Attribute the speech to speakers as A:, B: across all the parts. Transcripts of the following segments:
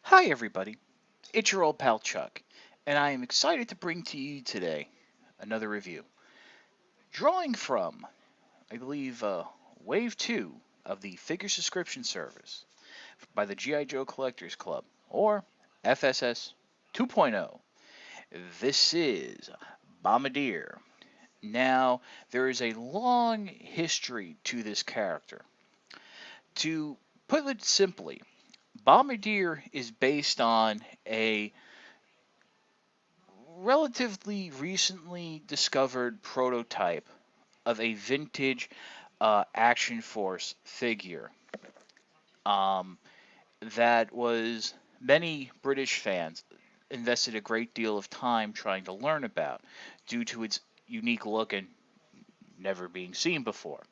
A: Hi, everybody. It's your old pal Chuck, and I am excited to bring to you today another review. Drawing from, I believe, Wave 2 of the Figure Subscription Service by the G.I. Joe Collectors Club, or FSS 2.0. This is Bombardier. Now, there is a long history to this character. To put it simply, Bombardier is based on a relatively recently discovered prototype of a vintage Action Force figure um, that was many British fans invested a great deal of time trying to learn about due to its unique look and never being seen before.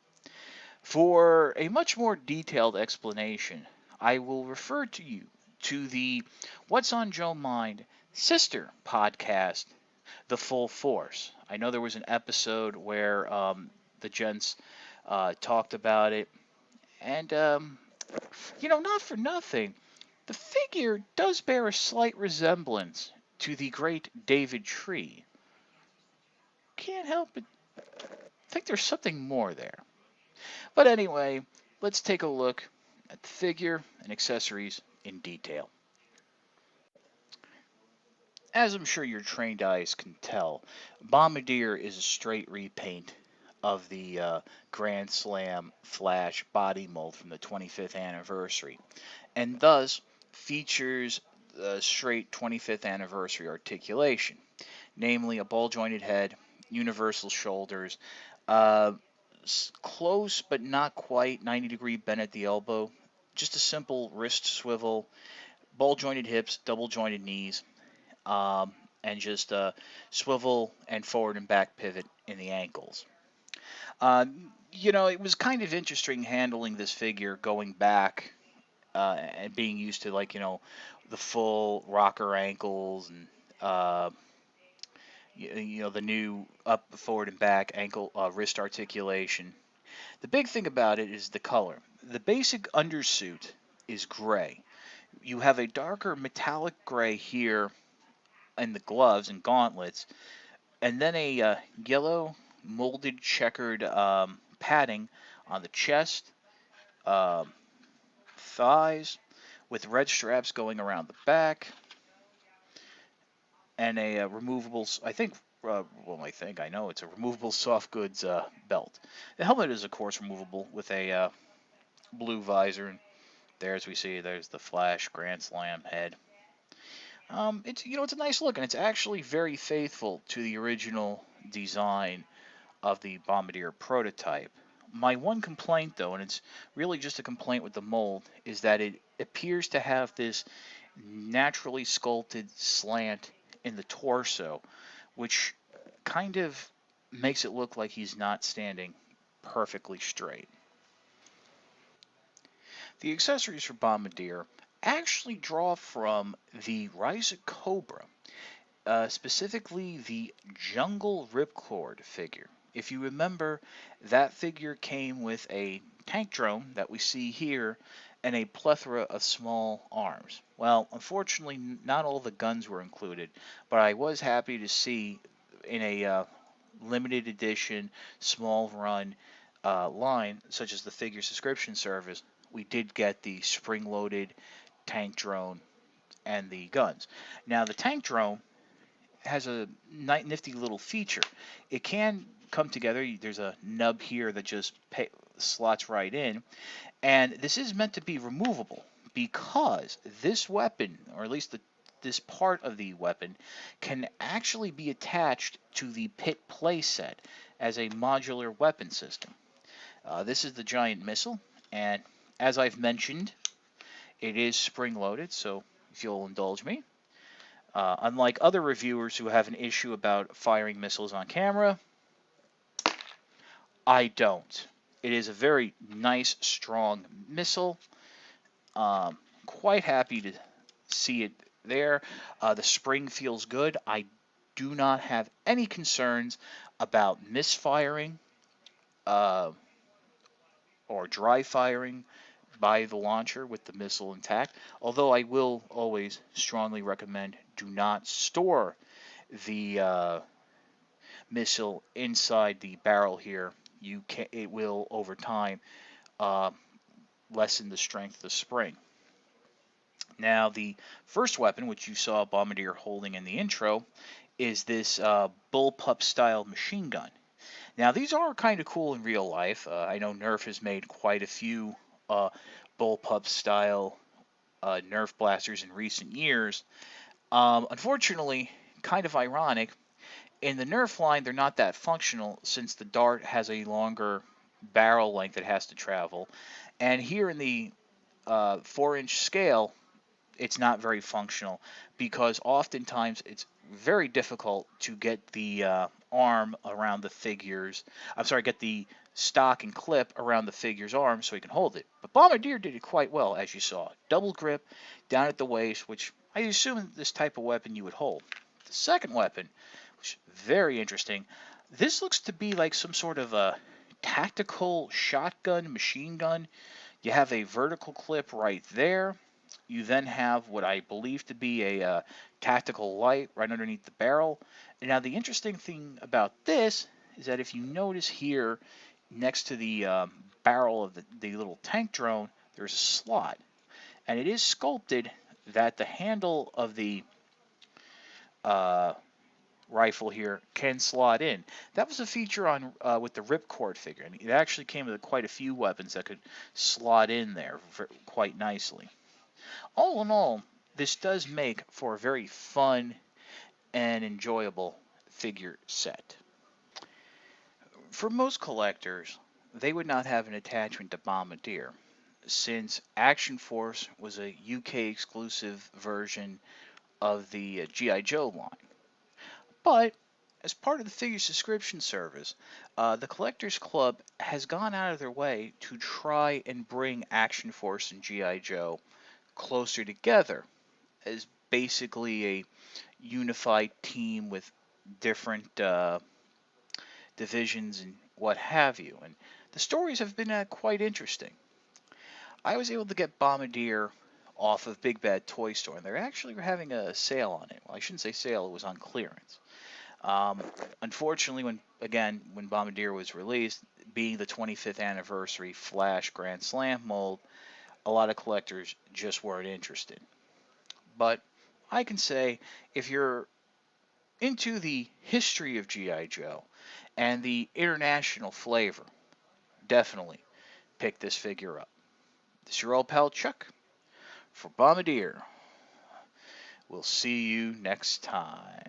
A: For a much more detailed explanation, I will refer to you to the What's on Joe Mind sister podcast, The Full Force. I know there was an episode where the gents talked about it, and not for nothing, the figure does bear a slight resemblance to the great David Tree. Can't help but think there's something more there. But anyway, let's take a look at the figure and accessories in detail. As I'm sure your trained eyes can tell, Bombardier is a straight repaint of the Grand Slam Flash body mold from the 25th anniversary, and thus features a straight 25th anniversary articulation, namely a ball jointed head, universal shoulders, uh, close but not quite 90-degree bend at the elbow, just a simple wrist swivel, ball jointed hips, double jointed knees, um, and just swivel and forward and back pivot in the ankles. It was kind of interesting handling this figure going back and being used to the full rocker ankles and the new up, forward, and back ankle wrist articulation. The big thing about it is the color. The basic undersuit is gray. You have a darker metallic gray here in the gloves and gauntlets, and then a yellow molded checkered padding on the chest, um, thighs, with red straps going around the back, and a removable, I know it's a removable soft goods belt. The helmet is, of course, removable with a blue visor. And there, as we see, there's the Flash Grand Slam head. It's a nice look, and it's actually very faithful to the original design of the Bombardier prototype. My one complaint, though, and it's really just a complaint with the mold, is that it appears to have this naturally sculpted slant in the torso, which kind of makes it look like he's not standing perfectly straight. The accessories for Bombardier actually draw from the Rise Cobra, specifically the Jungle Ripcord figure. If you remember, that figure came with a tank drone that we see here and a plethora of small arms. Well, unfortunately, not all the guns were included, but I was happy to see in a limited edition, small run line, such as the Figure Subscription Service, we did get the spring loaded tank drone and the guns. Now, the tank drone has a nifty little feature. It can come together. There's a nub here that just slots right in, and this is meant to be removable because this weapon, or at least this part of the weapon, can actually be attached to the pit playset as a modular weapon system. This is the giant missile, and as I've mentioned, it is spring-loaded, so if you'll indulge me. Unlike other reviewers who have an issue about firing missiles on camera, I don't. It is a very nice, strong missile. Quite happy to see it there. The spring feels good. I do not have any concerns about misfiring or dry firing buy the launcher with the missile intact. Although I will always strongly recommend do not store the missile inside the barrel here. It will over time uh, lessen the strength of the spring. Now, the first weapon, which you saw Bombardier holding in the intro, is this bullpup style machine gun. Now, these are kind of cool in real life. I know Nerf has made quite a few bullpup style Nerf blasters in recent years. Unfortunately, kind of ironic, in the Nerf line, they're not that functional since the dart has a longer barrel length it has to travel. And here in the 4-inch scale, it's not very functional because oftentimes it's very difficult to get the arm around the figures. I'm sorry, get the stock and clip around the figure's arm so he can hold it. But Bombardier did it quite well, as you saw. Double grip down at the waist, which I assume this type of weapon you would hold. The second weapon, which is very interesting, this looks to be like some sort of a tactical shotgun, machine gun. You have a vertical clip right there. You then have what I believe to be a tactical light right underneath the barrel. And now the interesting thing about this is that if you notice here next to the barrel of the little tank drone, there's a slot. And it is sculpted that the handle of the uh, rifle here can slot in. That was a feature on with the ripcord figure. And it actually came with quite a few weapons that could slot in there quite nicely. All in all, this does make for a very fun and enjoyable figure set. For most collectors, they would not have an attachment to Bombardier, since Action Force was a UK exclusive version of the G.I. Joe line. But as part of the figure subscription service, the Collectors Club has gone out of their way to try and bring Action Force and G.I. Joe closer together as basically a unified team with different divisions and what have you. And the stories have been quite interesting. I was able to get Bombardier off of Big Bad Toy Store, and they're actually having a sale on it. Well, I shouldn't say sale; it was on clearance. Unfortunately, when Bombardier was released, being the 25th anniversary Flash Grand Slam mold, a lot of collectors just weren't interested. But I can say if you're into the history of G.I. Joe and the international flavor, definitely pick this figure up. This is your old pal Chuck for Bombardier. We'll see you next time.